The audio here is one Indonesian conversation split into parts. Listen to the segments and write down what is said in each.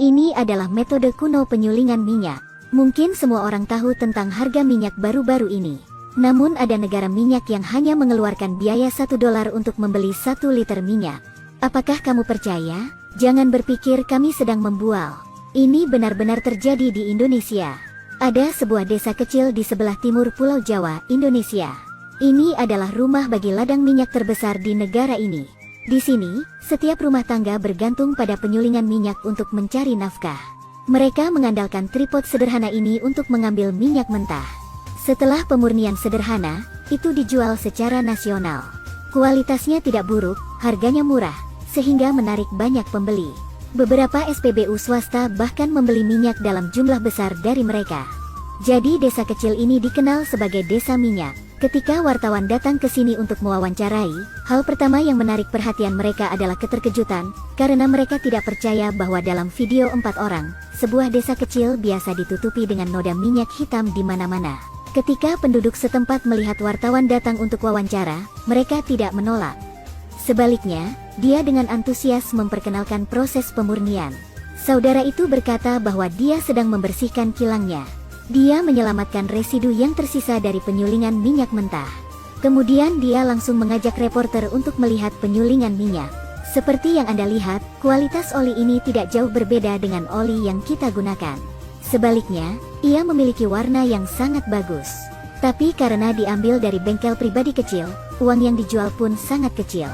Ini adalah metode kuno penyulingan minyak. Mungkin semua orang tahu tentang harga minyak baru-baru ini. Namun ada negara minyak yang hanya mengeluarkan biaya $1 untuk membeli 1 liter minyak. Apakah kamu percaya? Jangan berpikir kami sedang membual. Ini benar-benar terjadi di Indonesia. Ada sebuah desa kecil di sebelah timur Pulau Jawa, Indonesia. Ini adalah rumah bagi ladang minyak terbesar di negara ini. Di sini, setiap rumah tangga bergantung pada penyulingan minyak untuk mencari nafkah. Mereka mengandalkan tripod sederhana ini untuk mengambil minyak mentah. Setelah pemurnian sederhana, itu dijual secara nasional. Kualitasnya tidak buruk, harganya murah, sehingga menarik banyak pembeli. Beberapa SPBU swasta bahkan membeli minyak dalam jumlah besar dari mereka. Jadi desa kecil ini dikenal sebagai desa minyak. Ketika wartawan datang ke sini untuk mewawancarai, hal pertama yang menarik perhatian mereka adalah keterkejutan, karena mereka tidak percaya bahwa dalam video 4 orang, sebuah desa kecil biasa ditutupi dengan noda minyak hitam di mana-mana. Ketika penduduk setempat melihat wartawan datang untuk wawancara, mereka tidak menolak. Sebaliknya, dia dengan antusias memperkenalkan proses pemurnian. Saudara itu berkata bahwa dia sedang membersihkan kilangnya. Dia menyelamatkan residu yang tersisa dari penyulingan minyak mentah. Kemudian dia langsung mengajak reporter untuk melihat penyulingan minyak. Seperti yang Anda lihat, kualitas oli ini tidak jauh berbeda dengan oli yang kita gunakan. Sebaliknya, ia memiliki warna yang sangat bagus. Tapi karena diambil dari bengkel pribadi kecil, uang yang dijual pun sangat kecil.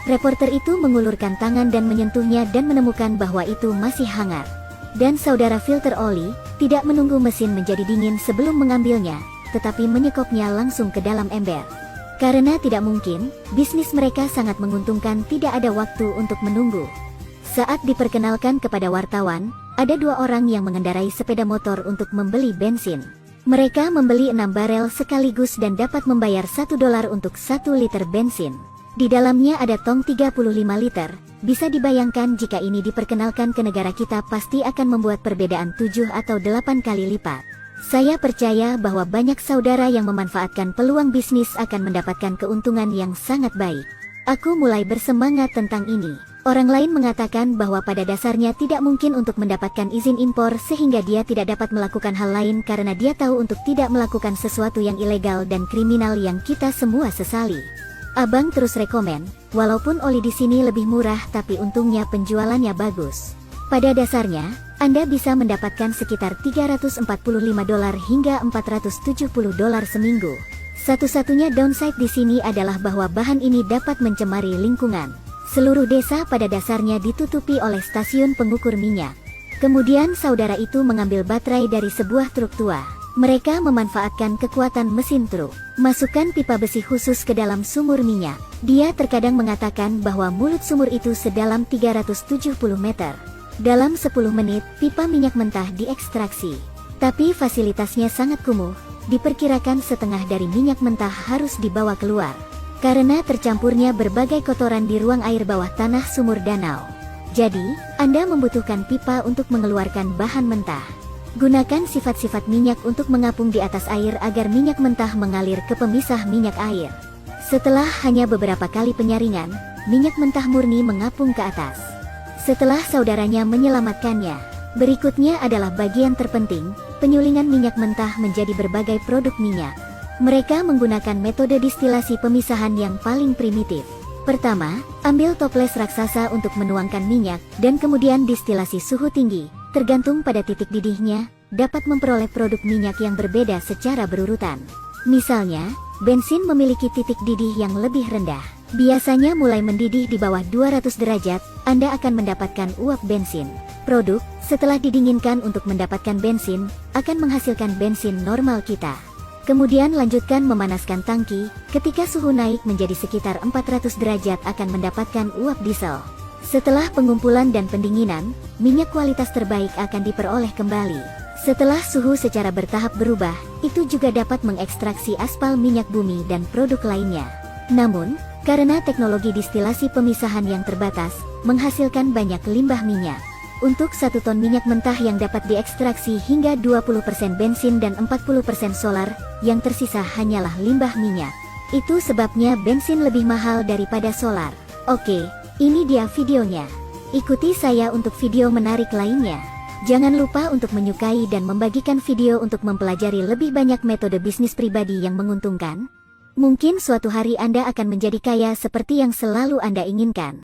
Reporter itu mengulurkan tangan dan menyentuhnya dan menemukan bahwa itu masih hangat. Dan saudara filter oli, tidak menunggu mesin menjadi dingin sebelum mengambilnya, tetapi menyekopnya langsung ke dalam ember. Karena tidak mungkin, bisnis mereka sangat menguntungkan, tidak ada waktu untuk menunggu. Saat diperkenalkan kepada wartawan, ada 2 orang yang mengendarai sepeda motor untuk membeli bensin. Mereka membeli 6 barel sekaligus dan dapat membayar $1 untuk 1 liter bensin. Di dalamnya ada tong 35 liter. Bisa dibayangkan jika ini diperkenalkan ke negara kita pasti akan membuat perbedaan 7 atau 8 kali lipat. Saya percaya bahwa banyak saudara yang memanfaatkan peluang bisnis akan mendapatkan keuntungan yang sangat baik. Aku mulai bersemangat tentang ini. Orang lain mengatakan bahwa pada dasarnya tidak mungkin untuk mendapatkan izin impor sehingga dia tidak dapat melakukan hal lain karena dia tahu untuk tidak melakukan sesuatu yang ilegal dan kriminal yang kita semua sesali. Abang terus rekomen, walaupun oli di sini lebih murah tapi untungnya penjualannya bagus. Pada dasarnya, Anda bisa mendapatkan sekitar $345 hingga $470 seminggu. Satu-satunya downside di sini adalah bahwa bahan ini dapat mencemari lingkungan. Seluruh desa pada dasarnya ditutupi oleh stasiun pengukur minyak. Kemudian saudara itu mengambil baterai dari sebuah truk tua. Mereka memanfaatkan kekuatan mesin truk. Masukkan pipa besi khusus ke dalam sumur minyak. Dia terkadang mengatakan bahwa mulut sumur itu sedalam 370 meter. Dalam 10 menit, pipa minyak mentah diekstraksi. Tapi fasilitasnya sangat kumuh. Diperkirakan setengah dari minyak mentah harus dibawa keluar. Karena tercampurnya berbagai kotoran di ruang air bawah tanah sumur danau. Jadi, Anda membutuhkan pipa untuk mengeluarkan bahan mentah. Gunakan sifat-sifat minyak untuk mengapung di atas air agar minyak mentah mengalir ke pemisah minyak air. Setelah hanya beberapa kali penyaringan, minyak mentah murni mengapung ke atas. Setelah saudaranya menyelamatkannya, berikutnya adalah bagian terpenting, penyulingan minyak mentah menjadi berbagai produk minyak. Mereka menggunakan metode distilasi pemisahan yang paling primitif. Pertama, ambil toples raksasa untuk menuangkan minyak, dan kemudian distilasi suhu tinggi. Tergantung pada titik didihnya, dapat memperoleh produk minyak yang berbeda secara berurutan. Misalnya, bensin memiliki titik didih yang lebih rendah. Biasanya mulai mendidih di bawah 200 derajat, Anda akan mendapatkan uap bensin. Produk, setelah didinginkan untuk mendapatkan bensin, akan menghasilkan bensin normal kita. Kemudian lanjutkan memanaskan tangki, ketika suhu naik menjadi sekitar 400 derajat akan mendapatkan uap diesel. Setelah pengumpulan dan pendinginan, minyak kualitas terbaik akan diperoleh kembali. Setelah suhu secara bertahap berubah, itu juga dapat mengekstraksi aspal minyak bumi dan produk lainnya. Namun, karena teknologi distilasi pemisahan yang terbatas, menghasilkan banyak limbah minyak. Untuk 1 ton minyak mentah yang dapat diekstraksi hingga 20% bensin dan 40% solar, yang tersisa hanyalah limbah minyak. Itu sebabnya bensin lebih mahal daripada solar. Oke, ini dia videonya. Ikuti saya untuk video menarik lainnya. Jangan lupa untuk menyukai dan membagikan video untuk mempelajari lebih banyak metode bisnis pribadi yang menguntungkan. Mungkin suatu hari Anda akan menjadi kaya seperti yang selalu Anda inginkan.